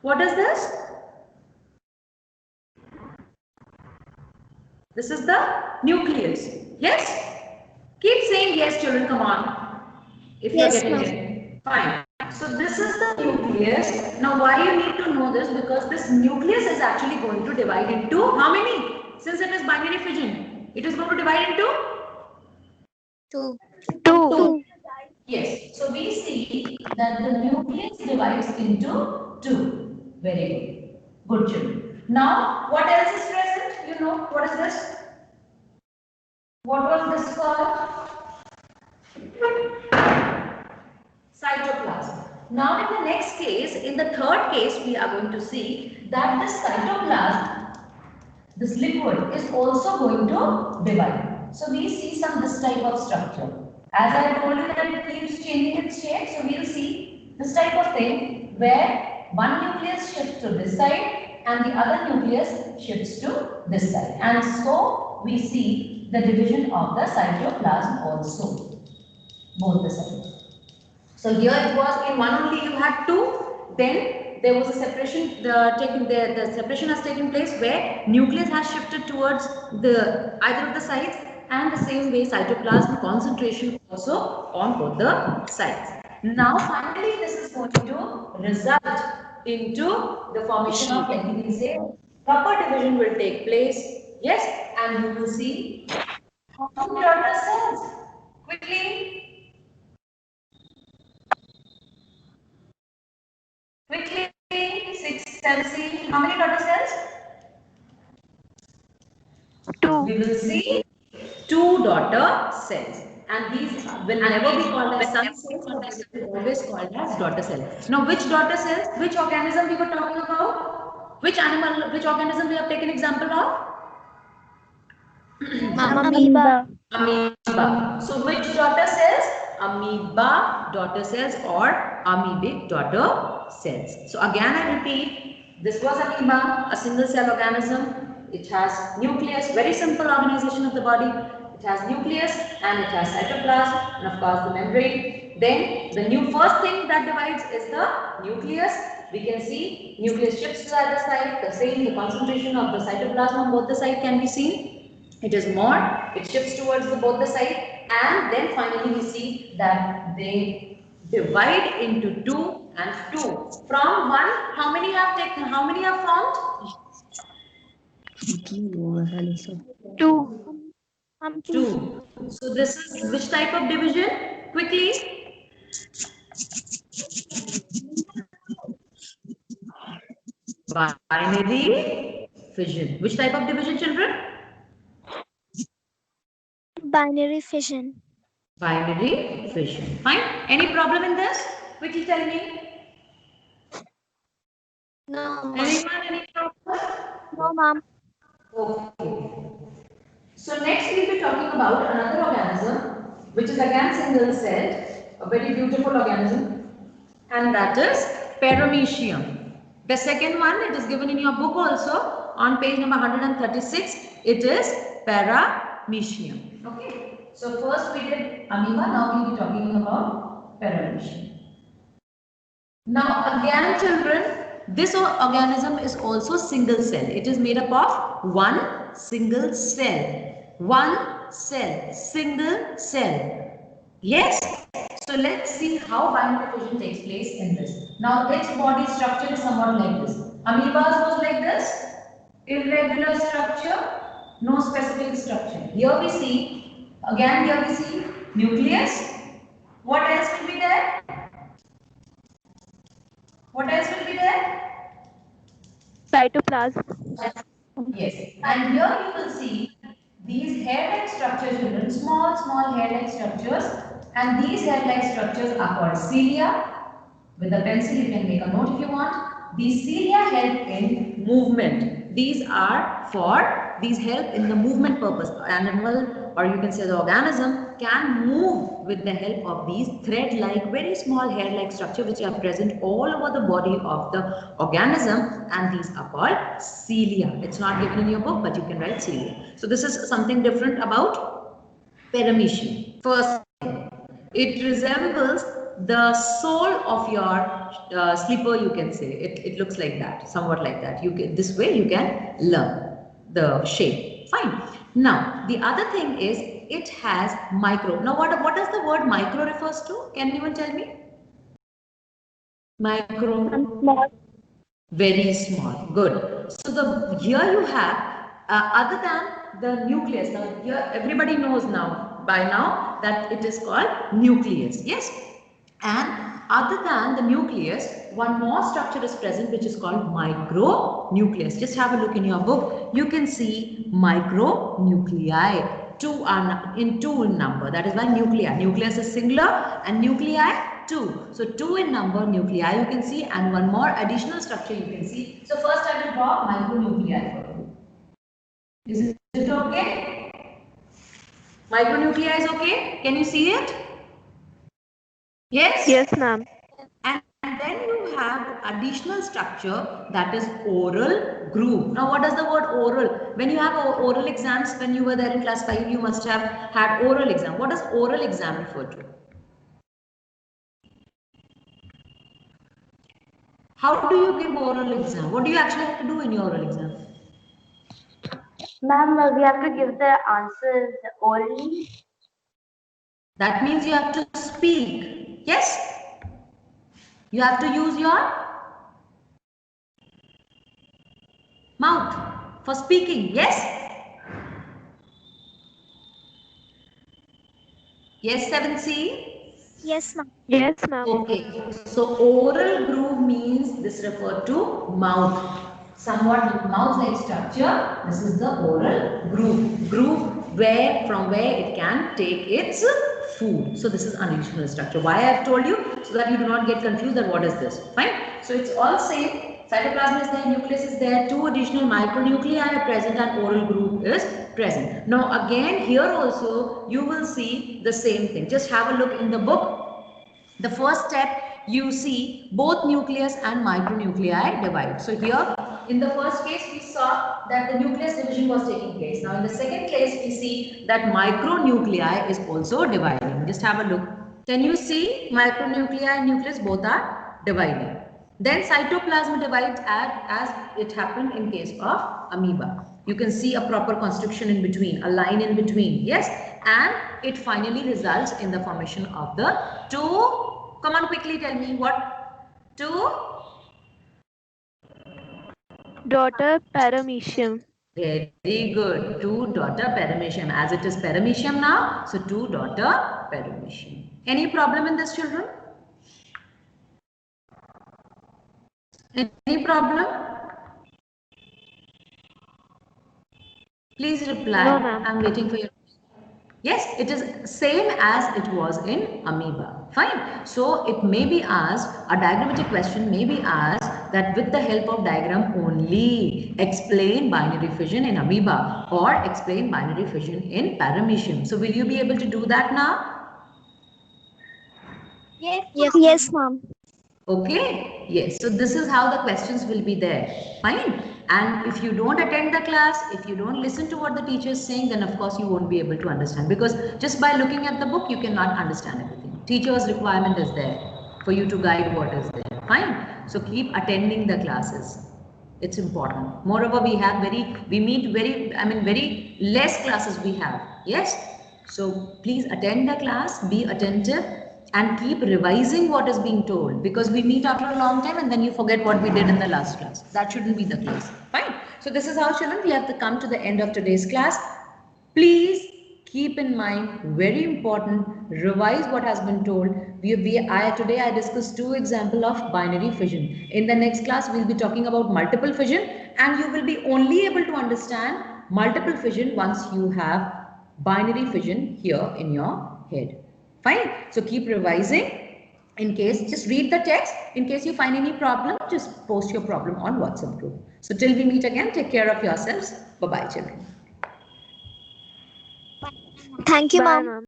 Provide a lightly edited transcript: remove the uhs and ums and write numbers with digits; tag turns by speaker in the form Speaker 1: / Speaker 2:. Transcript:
Speaker 1: What is this? This is the nucleus. Yes? Keep saying yes, children. Come on. If you are getting it. Fine. So this is the nucleus. Now why you need to know this? Because this nucleus is actually going to divide into how many? Since it is binary fission, it is going to divide into
Speaker 2: 2.
Speaker 1: 2. Yes. So we see that the nucleus divides into 2. Very good. Good children. Now what else is present? You know what is this? What was this called? Cytoplasm. Now in the next case, in the third case, we are going to see that this cytoplasm, this liquid is also going to divide. So we see this type of structure. As I told you that it keeps changing its shape, so we will see this type of thing where one nucleus shifts to this side and the other nucleus shifts to this side. And so we see the division of the cytoplasm also, both the sides. So here it was in one only you had 2, then there was a separation, the separation has taken place where nucleus has shifted towards either of the sides, and the same way cytoplasm concentration also on both the sides. Now finally this is going to result into the formation of, like we say, proper division will take place. Yes, and you will see how many daughter cells. Quickly. Quickly, 6, 7, see how many daughter cells?
Speaker 2: 2.
Speaker 1: We will see 2 daughter cells, and these will never be called as son cells, but this is always called as daughter cells. Now, which daughter cells? Which organism we were talking about? Which animal? Which organism we have taken example of?
Speaker 2: Amoeba.
Speaker 1: Amoeba. So, which daughter cells? Amoeba daughter cells or amoebic daughter cells. So, again I repeat, this was amoeba, a single cell organism. It has nucleus, very simple organization of the body. It has nucleus and it has cytoplasm and of course the membrane. Then the first thing that divides is the nucleus. We can see nucleus shifts to either side. The concentration of the cytoplasm on both the sides can be seen. It is more, it shifts towards both the side, and then finally we see that they divide into 2 and 2. From 1, how many have taken? How many have formed?
Speaker 2: 2.
Speaker 1: 2. So this is which type of division? Quickly. Binary fission. Which type of division, children?
Speaker 2: Binary fission.
Speaker 1: Binary fission. Fine. Any problem in this? Quickly tell me.
Speaker 2: No.
Speaker 1: Anyone? Any problem?
Speaker 2: No, ma'am.
Speaker 1: Okay. So next we'll be talking about another organism which is again single celled, a very beautiful organism, and that is Paramecium. The second one, it is given in your book also on page number 136. It is Paramecium. Okay. So first we did amoeba, now we'll be talking about Paramecium. Now again children, this organism is also single cell. It is made up of one single cell. One cell, single cell. Yes? So let's see how binary fission takes place in this. Now its body structure is somewhat like this. Amoebas was like this. Irregular structure, no specific structure. Here we see nucleus. What else will be there? What else will be there?
Speaker 2: Cytoplasm.
Speaker 1: Yes. And here you will see these hair-like structures, children, small hair-like structures. And these hair-like structures are called cilia. With a pencil, you can make a note if you want. These cilia help in movement. These help in the movement purpose. Animal, or you can say the organism, can move with the help of these thread-like, very small hair-like structure which are present all over the body of the organism, and these are called cilia. It's not given in your book, but you can write cilia. So this is something different about Paramecium. First, it resembles the sole of your slipper, you can say. It looks like that, somewhat like that. You can, this way you can learn the shape. Fine. Now, the other thing is it has micro. Now, what does the word micro refers to? Can anyone tell me? Micro.
Speaker 2: Small.
Speaker 1: Very small. Good. So the here you have other than the nucleus. Now here everybody knows now by now that it is called nucleus. Yes. And other than the nucleus, one more structure is present which is called micronucleus. Just have a look in your book. You can see micronuclei. Two are in number. That is why nuclei. Nucleus is singular and nuclei 2. So 2 in number nuclei you can see, and one more additional structure you can see. So first I will draw micronuclei for you. Is it okay? Micronuclei is okay? Can you see it? Yes?
Speaker 2: Yes, ma'am.
Speaker 1: And then you have additional structure, that is oral groove. Now what does the word oral? When you have oral exams, when you were there in class 5, you must have had oral exam. What does oral exam refer to? How do you give oral exam? What do you actually have to do in your oral exam?
Speaker 3: Ma'am, we have to give the answers orally.
Speaker 1: That means you have to speak. Yes? You have to use your mouth for speaking. Yes? Yes, 7C?
Speaker 2: Yes, ma'am. Yes, ma'am.
Speaker 1: Okay, so oral groove means this referred to mouth. Somewhat mouth-like structure. This is the oral groove. Groove from where it can take its food. So this is additional structure. Why I have told you? So that you do not get confused that what is this. Fine. So it's all same. Cytoplasm is there, nucleus is there, 2 additional micronuclei are present and oral groove is present. Now again here also you will see the same thing. Just have a look in the book. The first step you see both nucleus and micronuclei divide. So here in the first case we saw that the nucleus division was taking place. Now in the second case we see that micronuclei is also dividing. Just have a look. Can you see micronuclei and nucleus both are dividing? Then cytoplasm divides as it happened in case of amoeba. You can see a proper constriction in between, a line in between. Yes, and it finally results in the formation of the two. Come on, quickly tell me what? Two?
Speaker 2: Daughter paramecium.
Speaker 1: Very good. Two daughter paramecium. As it is paramecium now, so two daughter paramecium. Any problem in this, children? Any problem? Please reply.
Speaker 2: No, ma'am.
Speaker 1: I'm waiting for your. Yes, it is same as it was in amoeba. Fine. So it may be asked, a diagrammatic question may be asked that with the help of diagram only explain binary fission in amoeba or explain binary fission in paramecium. So will you be able to do that now?
Speaker 2: Yes, ma'am.
Speaker 1: Okay. Yes. So this is how the questions will be there. Fine. And if you don't attend the class, if you don't listen to what the teacher is saying, then of course you won't be able to understand, because just by looking at the book, you cannot understand everything. Teacher's requirement is there for you to guide what is there. Fine. So keep attending the classes. It's important. Moreover, we meet very less classes we have. Yes. So please attend the class, be attentive, and keep revising what is being told, because we meet after a long time and then you forget what we did in the last class. That shouldn't be the case. Fine. So this is how, children, we have to come to the end of today's class. Please keep in mind, very important, revise what has been told. Today I discussed 2 examples of binary fission. In the next class, we'll be talking about multiple fission, and you will be only able to understand multiple fission once you have binary fission here in your head. Fine. So keep revising. In case, just read the text. In case you find any problem, just post your problem on WhatsApp group. So till we meet again, take care of yourselves. Bye-bye, children.
Speaker 2: Thank you,
Speaker 3: Bye,
Speaker 2: ma'am.
Speaker 3: ma'am.